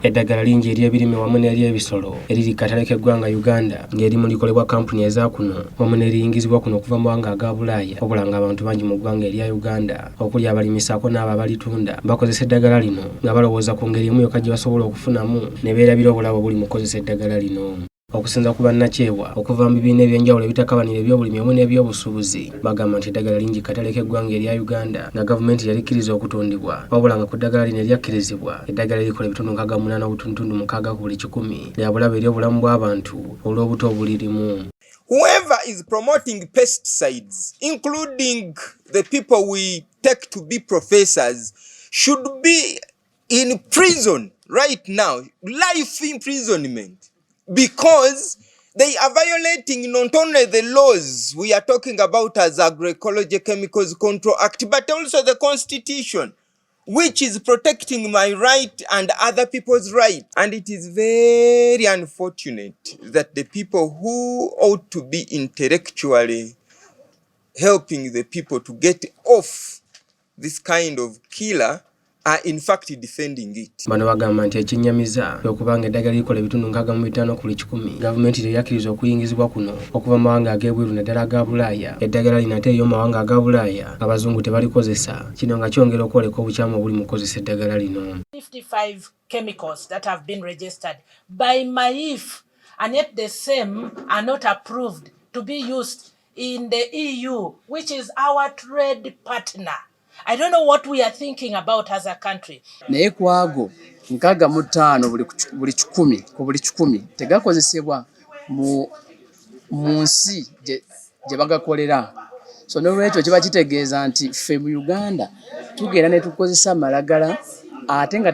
Eddagala lingi ery'ebirime wamu n'ery'ebisolo eriri katale k'eggwanga Uganda ng'erimu likolebwa kampuni eza kuno wamu n'eriyingizibwa kuno okuva mu mawanga aga Bulaaya wabula ng'abantu bangi mu ggwanga erya Uganda okuli abalimi saako n'abo abalitunda bakozesa eddagala lino nga balowooza ku ngeri emu yokka gye basobola okufunamu ne beerabira obulabe obuli mu kukozesa eddagala lino. Okusinza ku bannakyewa okuva mu bibiina ebyenjawulo ebitakabanira ebyobulimi wamu n'ebyobusuubuzi bagamba nti eddagala lingi katale k'eggwanga erya Uganda nga gavumenti yalikkiriza okutundibwa wabula nga ku ddagala lino eryakkirizibwa eddagala likola ebitundu 68.6 ku buli 100 lya bulabe eri obulamu bw'abantu olw'obuto obulirimu. Whoever is promoting pesticides, including the people we take to be professors, should be in prison right now, life imprisonment. Because they are violating not only the laws we are talking about as Agroecology Chemicals Control Act, but also the Constitution, which is protecting my right and other people's right. And it is very unfortunate that the people who ought to be intellectually helping the people to get off this kind of killer are in fact defending it. Bano bagamba nti ekinnyamiza okubanga eddagala likola ebitundu 65 ku buli 100 gavumenti teyakkiriza okuyingizibwa kuno okuva mu mawanga ag'ebweru naddala aga Bulaaya. Eddagala lino ate ery'omu mawanga aga Bulaaya abazungu tebalikozesa, kino nga kyongera okwoleka obukyamu obuli mu kukozesa eddagala lino. 55 chemicals that have been registered by MAIF and yet the same are not approved to be used in the EU, which is our trade partner. I don't know what we are thinking about as a country. Naye kwago 65 buli 10 ku buli 10 tegakozesebwa mu nsi gye bagakolera. So n'olwekyo kiba kitegeeza nti ffe mu Uganda tugenda ne tukozesa malagala ate nga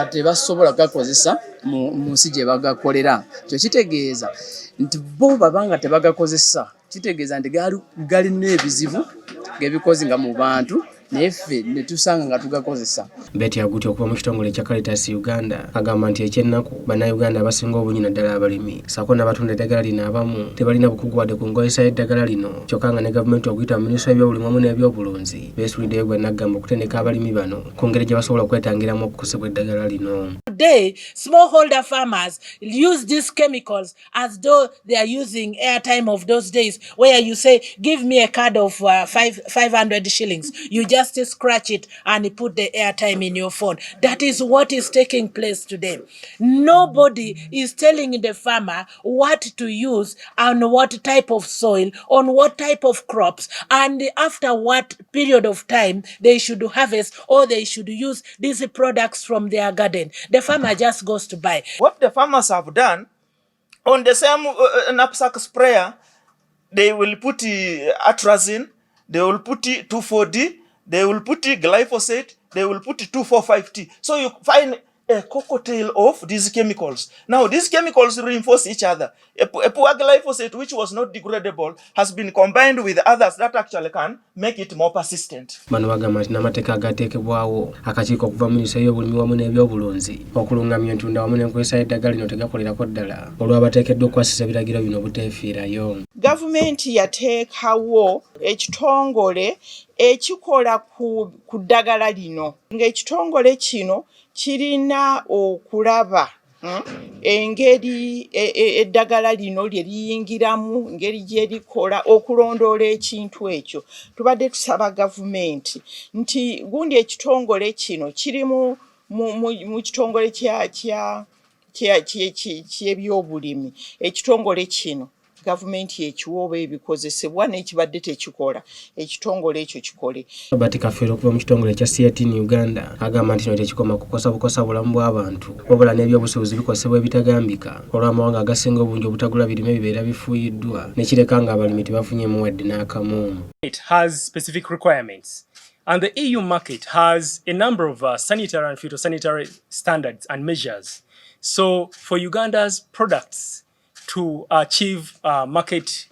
tebasobola gakozesa mu nsi gye bagakolera. Kyo kitegeeza nti bo babanga tebagakozesa kitegeeza nti gali n'ebizibu ng'ebikozi nga mu bantu nefe netusanga nga tugakozesa. Beti yaguti okuva mu kitongole kya Caritas Uganda agamba nti ekyennaku bannayuganda abasinga obungi naddala abalimi saako n'abatunda eddagala lino abamu tebalina bukugu wadde ku nkozesa y'eddagala lino kyokka nga ne gavumenti okuyita mu minisitule y'ebyobulimi wamu n'ebyobulunzi beesuliddeyo gwe naggamba okutendeka abalimi bano ku ngeri gye basobola okwetangiramu okukosebwa eddagala lino. Today, smallholder farmers use these chemicals as though they are using airtime of those days where you say, give me a card of 500 shillings. You just scratch it and put the airtime in your phone. That is what is taking place today. Nobody is telling the farmer what to use and what type of soil, on what type of crops, and after what period of time they should harvest or they should use these products from their garden. The farmer just goes to buy. What the farmers have done, on the same knapsack sprayer, they will put atrazine, they will put 2,4-D, they will put glyphosate, they will put 2,4,5-T. So you find a cocktail of these chemicals. Now these chemicals reinforce each other. A poor glyphosate, which was not degradable, has been combined with others that actually can make it more persistent. Bano bagamba nti n'amateeka agateekebwawo akakiiko okuva mu minisitule y'obulimi wamu n'ebyobulunzi okulungamya entunda wamu n'enkozesa y'eddagala lino tegakolerako ddala olw'abateekeddwa okwasisa ebiragiro bino obuteefiirayo. Gavumenti yateekawo ekitongole ekikola ku ddagala lino ng'ekitongole kino kirina okulaba engeri eddagala lino lye liyingiramu ngeri gye likola okulondoola ekintu ekyo. Tubadde tusaba gavumenti nti gundi ekitongole kino kiri mu kitongole ky'ebyobulimi. Ekitongole kino gavumenti ekiwa oba ebikozesebwa n'ekibadde tekikola ekitongole ekyo kikole. Bati Kafeero okuva mu kitongole kya seatin Uganda agamba nti tekikoma kukosa bukosa bulamu bw'abantu wabula n'ebyobusuubuzi bikosebwa ebitagambika olw'amawanga agasinga obungi obutagula birime bibeera bifuuyiddwa nekireka nga abalimi tebafunyeemu wadde n'akamu. It has specific requirements and the EU market has a number of sanitary and phytosanitary standards and measures. So for Uganda's products to achieve market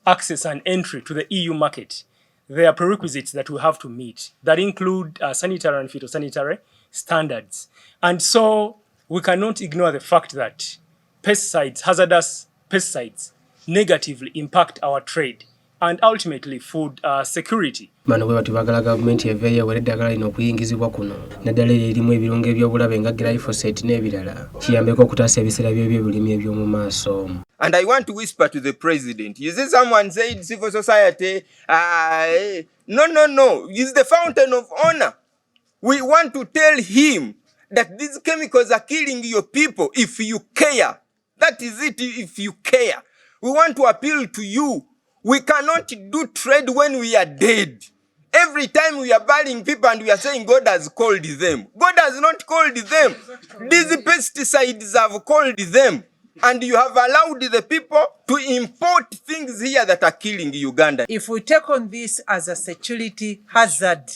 access and entry to the EU market, there are prerequisites that we have to meet that include sanitary and phytosanitary standards. And so we cannot ignore the fact that pesticides, hazardous pesticides, negatively impact our trade and ultimately food security. Bano bwe batubagala gavumenti eveeyo eddagala lino okuyingizibwa kuno naddala erimu ebirungo eby'obulabe nga glyphosate n'ebirala kiyambeko okutaasa ebiseera by'ebyobulimi eby'omu maaso. And I want to whisper to the president. You see, someone said civil society. No. He's the fountain of honor. We want to tell him that these chemicals are killing your people if you care. That is it, if you care. We want to appeal to you. We cannot do trade when we are dead. Every time we are burying people and we are saying God has called them. God has not called them. These pesticides have called them. And you have allowed the people to import things here that are killing Uganda. If we take on this as a security hazard,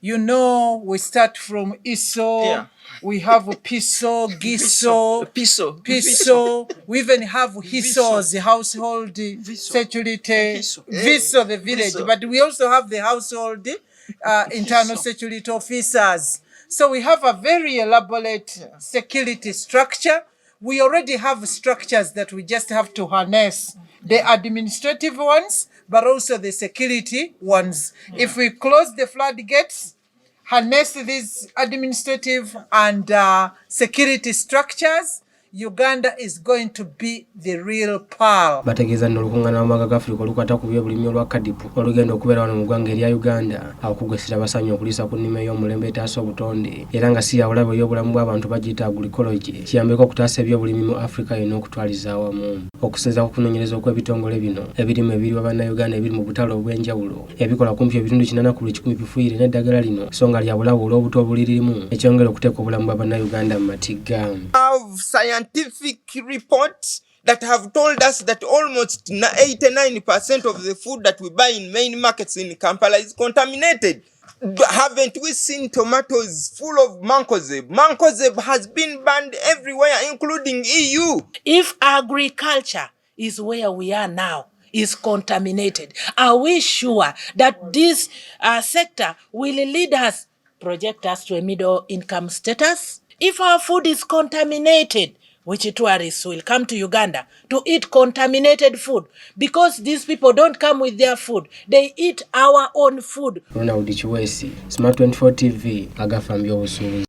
you know, we start from ISO, we have PISO, GISO, PISO, we even have HISOs, the household security, VISO, the village, but we also have the household internal security officers. So we have a very elaborate security structure. We already have structures that we just have to harness, the administrative ones, but also the security ones. If we close the floodgates, harness these administrative and security structures, Uganda is going to be the real pearl. Bategeeza nno olukungaana lw'amawanga ga Afrika olukwata ku byobulimi olwa kadipu olugenda okubeera wano mu ggwanga erya Uganda okugwesera abasanyu okuliisa ku nnima ey'omulembe etaasa obutonde era nga si yabulabe ey'obulamu bw'abantu bagiyita agroecology kiyambeko okutaasa ebyobulimi mu Afrika yonna okutwaliza awamu. Okusinziira ku kunoonyereza okw'ebitongole bino ebirimu ebiri bannayuganda ebiri mu butale obw'enjawulo ebikola kumpi ebitundu 80 ku buli 100 bifuuyire n'eddagala lino so nga lyabulabe olw'obuto obulirimu ekyongera okuteeka obulamu bwa bannayuganda mu matigga. Scientific reports that have told us that almost 89% of the food that we buy in main markets in Kampala is contaminated. Haven't we seen tomatoes full of mancozeb? Mancozeb has been banned everywhere, including EU. If agriculture is where we are now, is contaminated, are we sure that this sector will lead us, project us to a middle income status? If our food is contaminated, which tourists will come to Uganda to eat contaminated food because these people don't come with their food. They eat our own food. Ronald Chiwesi, Smart 24 TV, agafambya obusuubuzi.